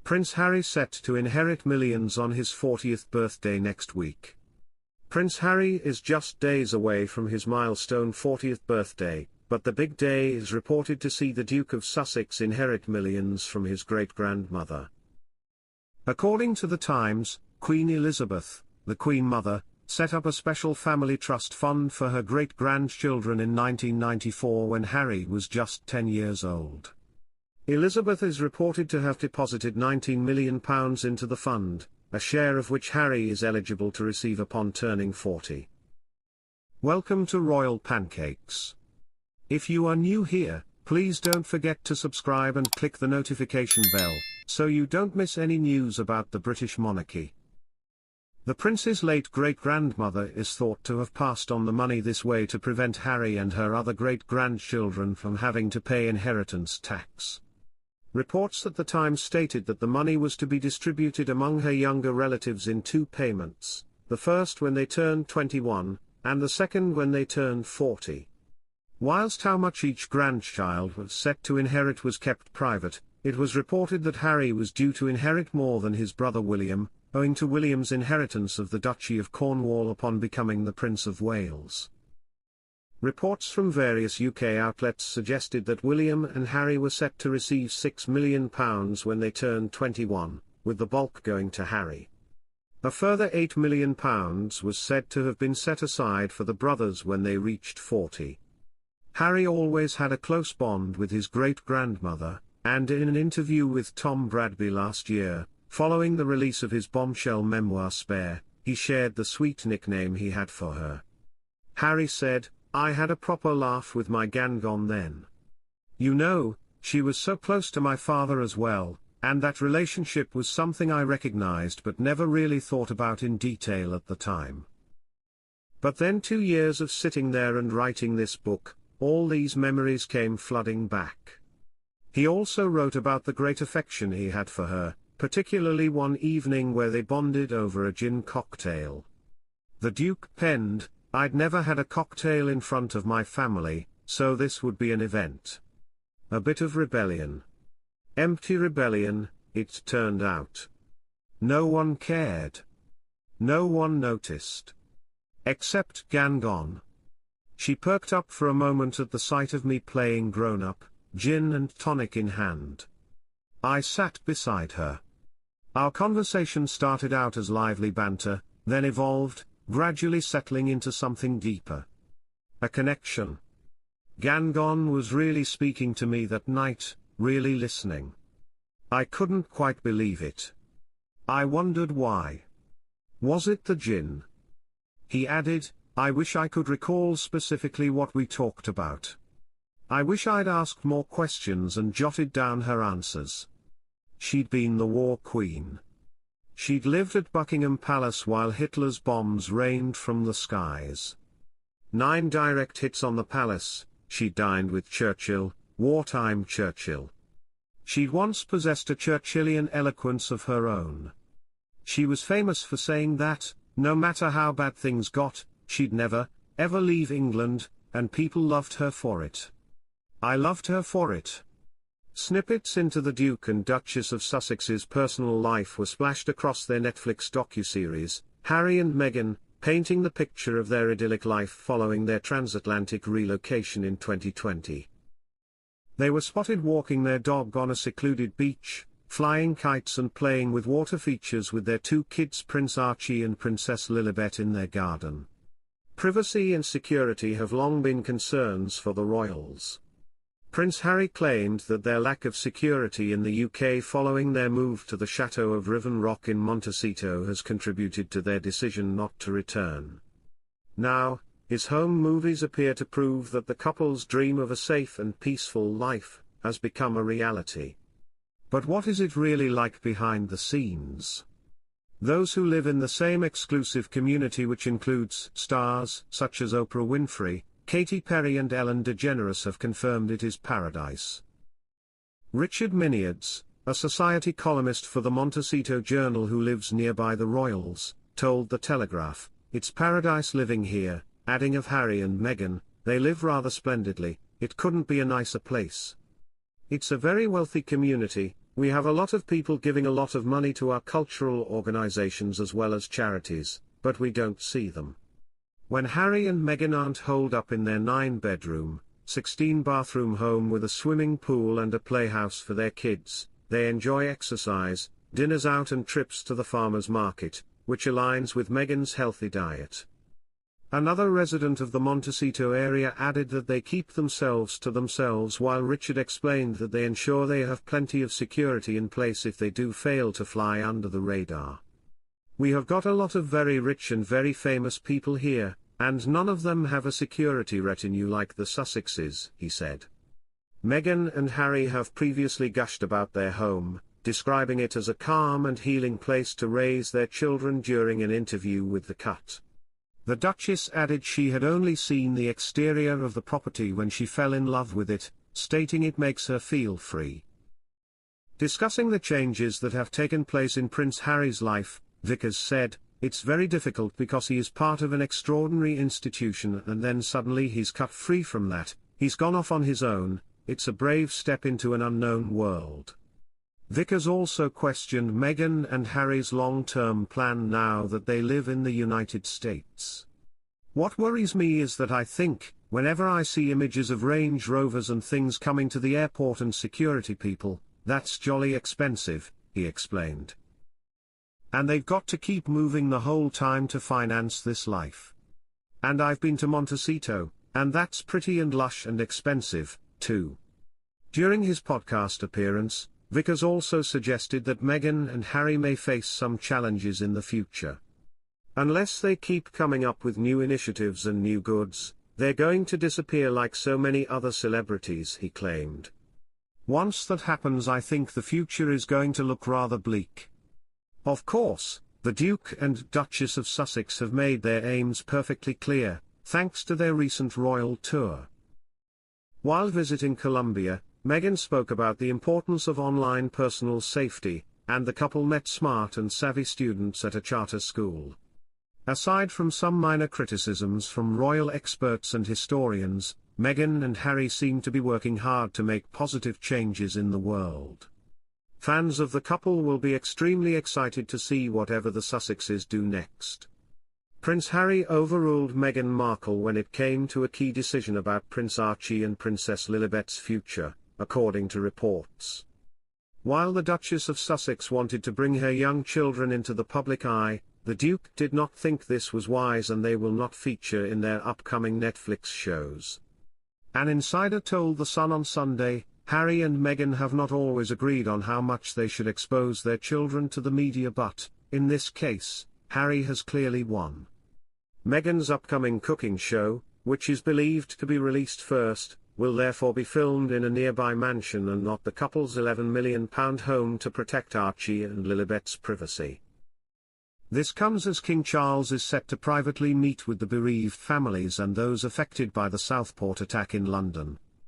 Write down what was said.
Prince Harry set to inherit millions on his 40th birthday next week. Prince Harry is just days away from his milestone 40th birthday, but the big day is reported to see the Duke of Sussex inherit millions from his great-grandmother. According to The Times, Queen Elizabeth, the Queen Mother, set up a special family trust fund for her great-grandchildren in 1994 when Harry was just 10 years old. Elizabeth is reported to have deposited £19 million into the fund, a share of which Harry is eligible to receive upon turning 40. Welcome to Royal Pancakes. If you are new here, please don't forget to subscribe and click the notification bell, so you don't miss any news about the British monarchy. The prince's late great-grandmother is thought to have passed on the money this way to prevent Harry and her other great-grandchildren from having to pay inheritance tax. Reports at the time stated that the money was to be distributed among her younger relatives in two payments, the first when they turned 21, and the second when they turned 40. Whilst how much each grandchild was set to inherit was kept private, it was reported that Harry was due to inherit more than his brother William, owing to William's inheritance of the Duchy of Cornwall upon becoming the Prince of Wales. Reports from various UK outlets suggested that William and Harry were set to receive £6 million when they turned 21, with the bulk going to Harry. A further £8 million was said to have been set aside for the brothers when they reached 40. Harry always had a close bond with his great-grandmother, and in an interview with Tom Bradby last year, following the release of his bombshell memoir Spare, he shared the sweet nickname he had for her. Harry said, "I had a proper laugh with my Gangon then. You know, she was so close to my father as well, and that relationship was something I recognized but never really thought about in detail at the time. But then 2 years of sitting there and writing this book, all these memories came flooding back." He also wrote about the great affection he had for her, particularly one evening where they bonded over a gin cocktail. The Duke penned, "I'd never had a cocktail in front of my family, so this would be an event. A bit of rebellion. Empty rebellion, it turned out. No one cared. No one noticed. Except Gangon." She perked up for a moment at the sight of me playing grown-up, gin and tonic in hand. I sat beside her. Our conversation started out as lively banter, then evolved, gradually settling into something deeper. A connection. Gangon was really speaking to me that night, really listening. I couldn't quite believe it. I wondered why. Was it the gin? He added, "I wish I could recall specifically what we talked about. I wish I'd asked more questions and jotted down her answers. She'd been the war queen. She'd lived at Buckingham Palace while Hitler's bombs rained from the skies. 9 direct hits on the palace, she dined with Churchill, wartime Churchill. She'd once possessed a Churchillian eloquence of her own. She was famous for saying that, no matter how bad things got, she'd never, ever leave England, and people loved her for it. I loved her for it." Snippets into the Duke and Duchess of Sussex's personal life were splashed across their Netflix docuseries, Harry and Meghan, painting the picture of their idyllic life following their transatlantic relocation in 2020. They were spotted walking their dog on a secluded beach, flying kites and playing with water features with their 2 kids Prince Archie and Princess Lilibet in their garden. Privacy and security have long been concerns for the royals. Prince Harry claimed that their lack of security in the UK following their move to the Chateau of Riven Rock in Montecito has contributed to their decision not to return. Now, his home movies appear to prove that the couple's dream of a safe and peaceful life has become a reality. But what is it really like behind the scenes? Those who live in the same exclusive community, which includes stars such as Oprah Winfrey, Katy Perry and Ellen DeGeneres, have confirmed it is paradise. Richard Miniards, a society columnist for the Montecito Journal who lives nearby the royals, told The Telegraph, "It's paradise living here," adding of Harry and Meghan, "They live rather splendidly, it couldn't be a nicer place. It's a very wealthy community, We have a lot of people giving a lot of money to our cultural organizations as well as charities, but we don't see them. When Harry and Meghan aren't holed up in their 9-bedroom, 16-bathroom home with a swimming pool and a playhouse for their kids, they enjoy exercise, dinners out and trips to the farmer's market, which aligns with Meghan's healthy diet. Another resident of the Montecito area added that they keep themselves to themselves, while Richard explained that they ensure they have plenty of security in place if they do fail to fly under the radar. We have got a lot of very rich and very famous people here, and none of them have a security retinue like the Sussexes, he said. Meghan and Harry have previously gushed about their home, describing it as a calm and healing place to raise their children during an interview with The Cut. The Duchess added she had only seen the exterior of the property when she fell in love with it, stating it makes her feel free. Discussing the changes that have taken place in Prince Harry's life, Vickers said, "It's very difficult because he is part of an extraordinary institution and then suddenly he's cut free from that, he's gone off on his own, it's a brave step into an unknown world." Vickers also questioned Meghan and Harry's long-term plan now that they live in the United States. "What worries me is that I think, whenever I see images of Range Rovers and things coming to the airport and security people, that's jolly expensive," he explained. "And they've got to keep moving the whole time to finance this life. And I've been to Montecito, and that's pretty and lush and expensive, too." During his podcast appearance, Vickers also suggested that Meghan and Harry may face some challenges in the future. Unless they keep coming up with new initiatives and new goods, they're going to disappear like so many other celebrities, he claimed. "Once that happens, I think the future is going to look rather bleak." Of course, the Duke and Duchess of Sussex have made their aims perfectly clear, thanks to their recent royal tour. While visiting Colombia, Meghan spoke about the importance of online personal safety, and the couple met smart and savvy students at a charter school. Aside from some minor criticisms from royal experts and historians, Meghan and Harry seem to be working hard to make positive changes in the world. Fans of the couple will be extremely excited to see whatever the Sussexes do next. Prince Harry overruled Meghan Markle when it came to a key decision about Prince Archie and Princess Lilibet's future, according to reports. While the Duchess of Sussex wanted to bring her young children into the public eye, the Duke did not think this was wise and they will not feature in their upcoming Netflix shows. An insider told The Sun on Sunday, "Harry and Meghan have not always agreed on how much they should expose their children to the media, but, in this case, Harry has clearly won." Meghan's upcoming cooking show, which is believed to be released first, will therefore be filmed in a nearby mansion and not the couple's £11 million home to protect Archie and Lilibet's privacy. This comes as King Charles is set to privately meet with the bereaved families and those affected by the Southport attack in London.